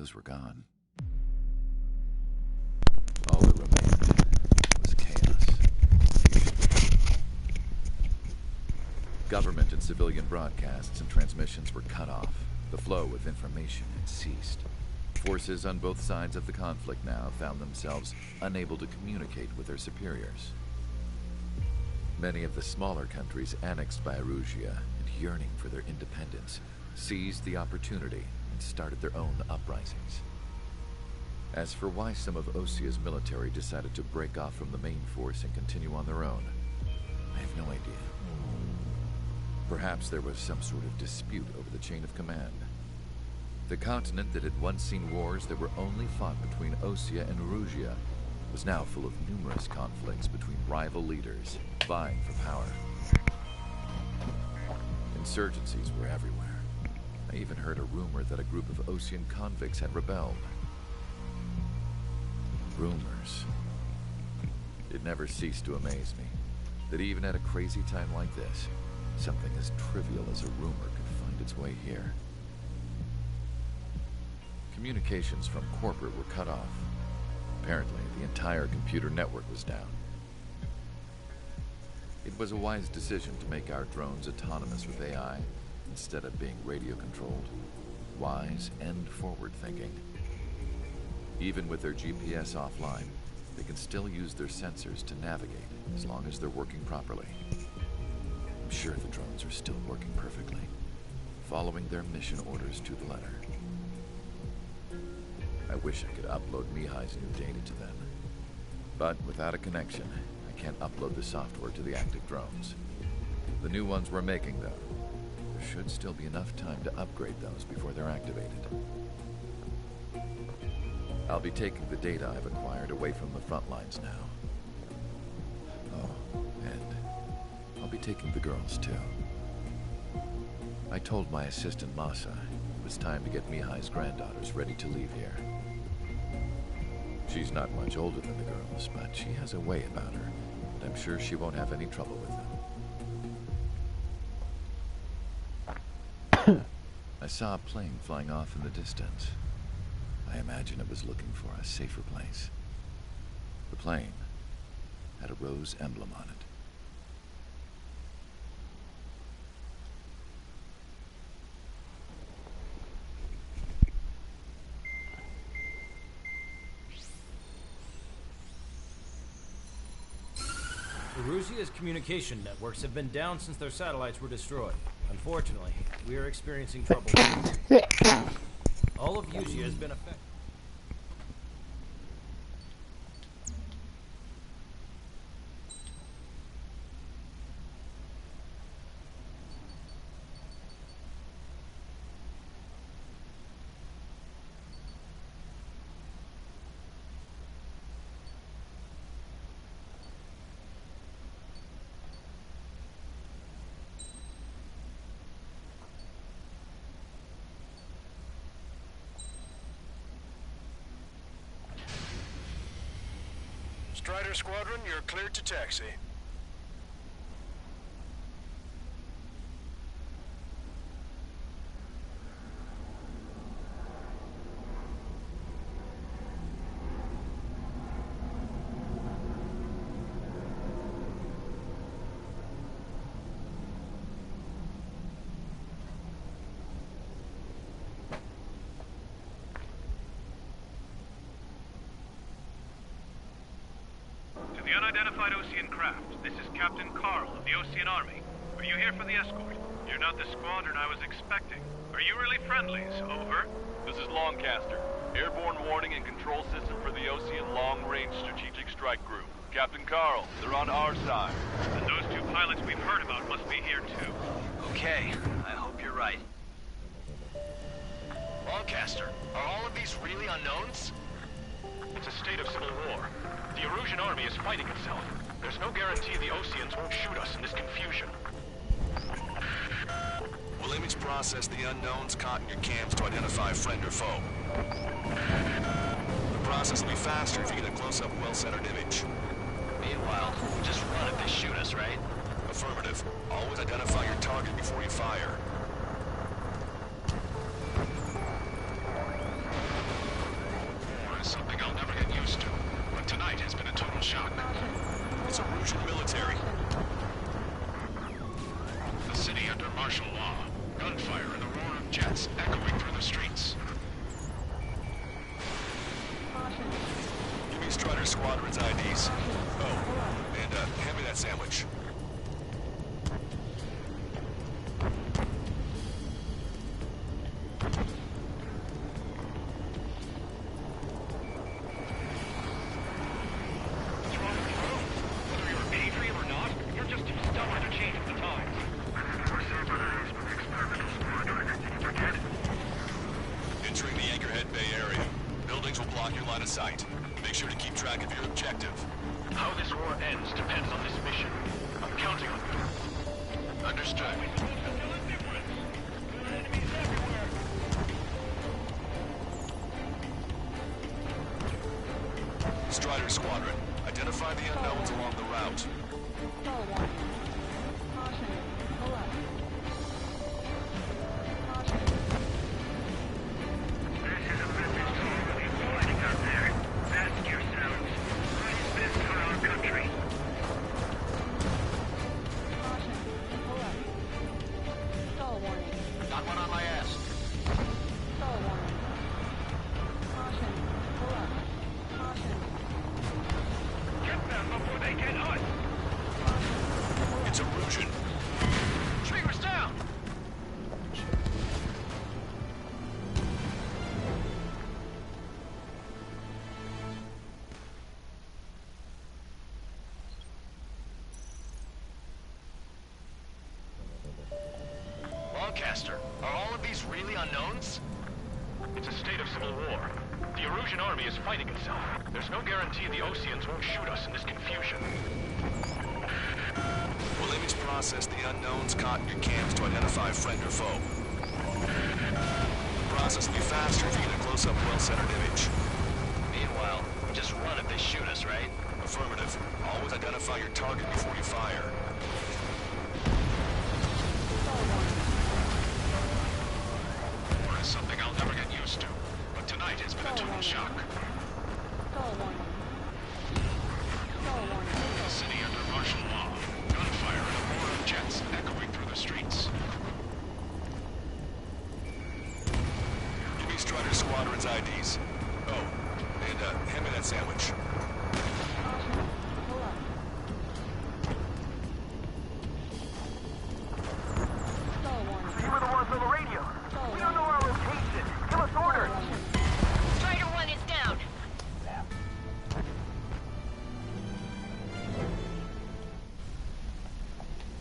Those were gone. All that remained was chaos. Government and civilian broadcasts and transmissions were cut off. The flow of information had ceased. Forces on both sides of the conflict now found themselves unable to communicate with their superiors. Many of the smaller countries annexed by Erusia and yearning for their independence seized the opportunity and started their own uprisings. As for why some of Osia's military decided to break off from the main force and continue on their own, I have no idea. Perhaps there was some sort of dispute over the chain of command. The continent that had once seen wars that were only fought between Osia and Erusia was now full of numerous conflicts between rival leaders vying for power. Insurgencies were everywhere. I even heard a rumor that a group of Osian convicts had rebelled. Rumors. It never ceased to amaze me that even at a crazy time like this, something as trivial as a rumor could find its way here. Communications from corporate were cut off. Apparently, the entire computer network was down. It was a wise decision to make our drones autonomous with AI instead of being radio-controlled. Wise and forward-thinking. Even with their GPS offline, they can still use their sensors to navigate as long as they're working properly. I'm sure the drones are still working perfectly, following their mission orders to the letter. I wish I could upload Mihai's new data to them. But without a connection, I can't upload the software to the active drones. The new ones we're making, though, there should still be enough time to upgrade those before they're activated. I'll be taking the data I've acquired away from the front lines now. Oh, and I'll be taking the girls, too. I told my assistant Masa it was time to get Mihai's granddaughters ready to leave here. She's not much older than the girls, but she has a way about her, and I'm sure she won't have any trouble with them. I saw a plane flying off in the distance. I imagine it was looking for a safer place. The plane had a rose emblem on it. Erusia's communication networks have been down since their satellites were destroyed. Unfortunately, we are experiencing trouble. All of Usia has been affected. Strider Squadron, you're cleared to taxi. The unidentified Osean craft. This is Captain Carl of the Osean Army. Are you here for the escort? You're not the squadron I was expecting. Are you really friendlies? Over. This is Longcaster. Airborne warning and control system for the Osean Long-Range Strategic Strike Group. Captain Carl, they're on our side. And those two pilots we've heard about must be here too. Okay, I hope you're right. Longcaster, are all of these really unknowns? It's a state of civil war. The Erusian army is fighting itself. There's no guarantee the Oseans won't shoot us in this confusion. We'll image process the unknowns caught in your cams to identify friend or foe. The process will be faster if you get a close-up, well-centered image. Meanwhile, just run if they shoot us, right? Affirmative. Always identify your target before you fire. Squadron's IDs. Oh, and hand me that sandwich. Entering the Anchorhead Bay area. Buildings will block your line of sight. Make sure to keep track of your objective. How this war ends depends on this mission. I'm counting on you. Understood. Strider Squadron, identify the unknowns along the route. Got one on my ass. Get them before they get us! It's a Russian. Triggers down! Lancaster, are all of these really unknowns? It's a state of civil war. The Erusian army is fighting itself. There's no guarantee the Oseans won't shoot us in this confusion. We'll image process the unknowns caught in your cams to identify friend or foe. The process will be faster if you get a close-up, well-centered image. Meanwhile, we just run if they shoot us, right? Affirmative. Always identify your target before you fire. Something I'll never get used to. But tonight has been a total shock. A city under martial law. Gunfire and a roar of jets echoing through the streets. Give me Strider Squadron's IDs. Oh, and hand me that sandwich.